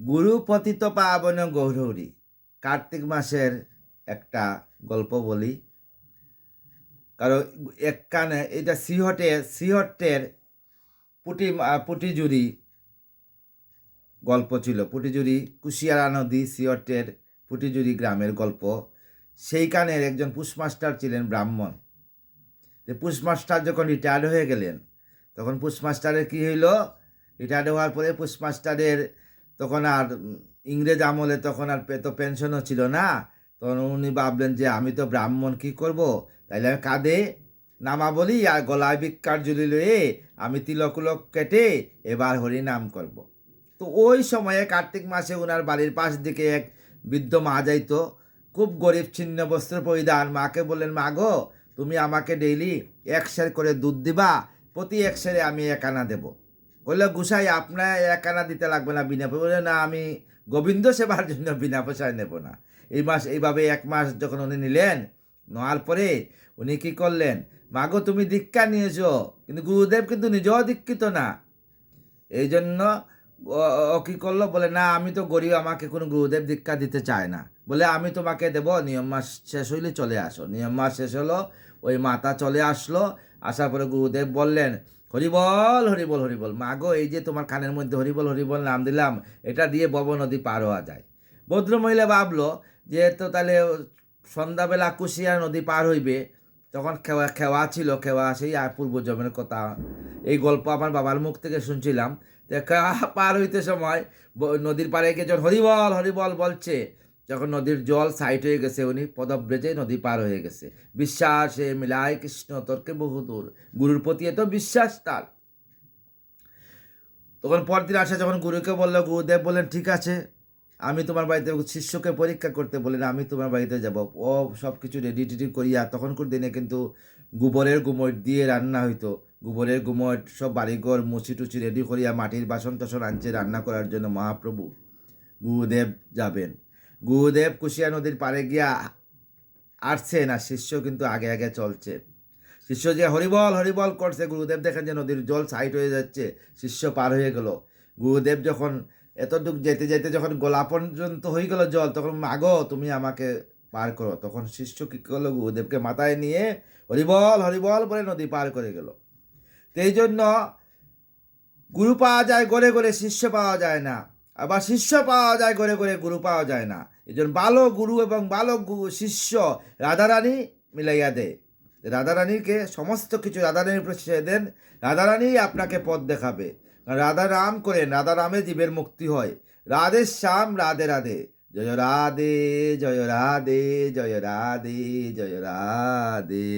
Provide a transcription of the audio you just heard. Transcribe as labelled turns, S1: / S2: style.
S1: গুরু পতিত পাবন গৌরী। কার্তিক মাসের একটা গল্প বলি। কারণ এক কানে এটা সিহটের পুটিজুরি গল্প ছিল। পুটিজুরি কুশিয়ারা নদী সিহটের পুটিজুরি গ্রামের গল্প। সেইখানের একজন পুষমাস্টার ছিলেন ব্রাহ্মণ। পুষমাস্টার যখন রিটায়ার্ড হয়ে গেলেন, তখন পুষমাস্টারের কী হইল, রিটায়ার্ড হওয়ার পরে পুষমাস্টারের তখন আর ইংরেজ আমলে তখন আর তো পেনশনও ছিল না। তখন উনি ভাবলেন যে আমি তো ব্রাহ্মণ, কী করব, তাইলে আমি কাঁধে নামা বলি আর গলায় ভিক্ষার ঝুলি লয়ে আমি তিলক কেটে এবার হরি নাম করব। তো ওই সময়ে কার্তিক মাসে ওনার বাড়ির পাশ দিকে এক বৃদ্ধ মা যাইতো, খুব গরিব, ছিন্ন বস্ত্র পরিধান। মাকে বললেন, মা গো, তুমি আমাকে ডেইলি 1 সের করে দুধ দিবা, প্রতি 1 সেরে আমি 1 আনা দেবো। বললো, গুসাই আপনার 1 আনা দিতে লাগবে না বিনা পয়সায়। বললেন, না, আমি গোবিন্দ সেবার জন্য বিনা পয়সায় নেব না। এইভাবে 1 মাস যখন উনি নিলেন, নেওয়ার পরে উনি কী করলেন, মাগো তুমি দীক্ষা নিয়েছো, কিন্তু গুরুদেব কিন্তু নিজেও দীক্ষিত না। এই জন্য ও কী করলো, বলে, না, আমি তো গরিব, আমাকে কোনো গুরুদেব দীক্ষা দিতে চায় না। বলে, আমি তোমাকে দেবো, নিয়ম মাস শেষ হইলে চলে আসো। নিয়ম মাস শেষ হলো, ওই মাতা চলে আসলো। আসার পরে গুরুদেব বললেন, হরিবল হরিবল হরিবল। মা গো, এই যে তোমার কানের মধ্যে হরিবল হরিবল নাম দিলাম, এটা দিয়ে ভব নদী পার হওয়া যায়। ভদ্রমহিলা ভাবলো যে তো তাহলে সন্ধ্যাবেলা কুশিয়ারা নদী পার হইবে। তখন খেওয়া ছিল, খেওয়া সেই আর পূর্বজন্মের কথা। এই গল্প আমার বাবার মুখ থেকে শুনছিলাম। পার হইতে সময় নদীর পাড়ে গিয়ে যখন হরিবল হরিবল বলছে, যখন নদীর জল সাইড হয়ে গেছে, উনি পদব্রেজে নদী পার হয়ে গেছে। বিশ্বাসে মিলায় কৃষ্ণ তর্কে বহুদূর। গুরুর প্রতি এত বিশ্বাস তার। তখন পরদিন আসে, যখন গুরুকে বললো, গুরুদেব বললেন, ঠিক আছে, আমি তোমার বাড়িতে শিষ্যকে পরীক্ষা করতে বললেন, আমি তোমার বাড়িতে যাব। ও সব কিছু রেডি টেডি করিয়া, তখনকার দিনে কিন্তু গোবরের গুমট দিয়ে রান্না হইতো। গোবরের গুমট সব বাড়িঘর মুছি টুচি রেডি করিয়া মাটির বাসন টাসন আনছে রান্না করার জন্য। মহাপ্রভু গুরুদেব যাবেন। গুরুদেব কুশিয়া নদীর পাড়ে গিয়া আসছে না, শিষ্য কিন্তু আগে আগে চলছে। শিষ্য যে হরিবল হরিবল করছে, গুরুদেব দেখেন যে নদীর জল সাইড হয়ে যাচ্ছে, শিষ্য পার হয়ে গেল। গুরুদেব যখন এতটুকু যেতে যেতে যখন গলা পর্যন্ত হয়ে গেল জল, তখন মাগো তুমি আমাকে পার করো। তখন শিষ্য কী করলো, গুরুদেবকে মাথায় নিয়ে হরিবল হরিবল বলে নদী পার করে গেল। তো এই জন্য গুরু পাওয়া যায় গড়ে গড়ে, শিষ্য পাওয়া যায় না। আবার শিষ্য পাওয়া যায় গড়ে গড়ে, গুরু পাওয়া যায় না। এই জন্য ভালো গুরু এবং ভালো শিষ্য রাধারানী মিলাইয়া দেয়। রাধারানীকে সমস্ত কিছু রাধারানীর প্রশ্রয় দেন, রাধারানী আপনাকে পথ দেখাবে। রাধা নাম করেন, রাধা নামে জীবের মুক্তি হয়। রাধে শ্যাম রাধে রাধে, জয় রাধে জয় রাধে জয় রাধে জয় রাধে।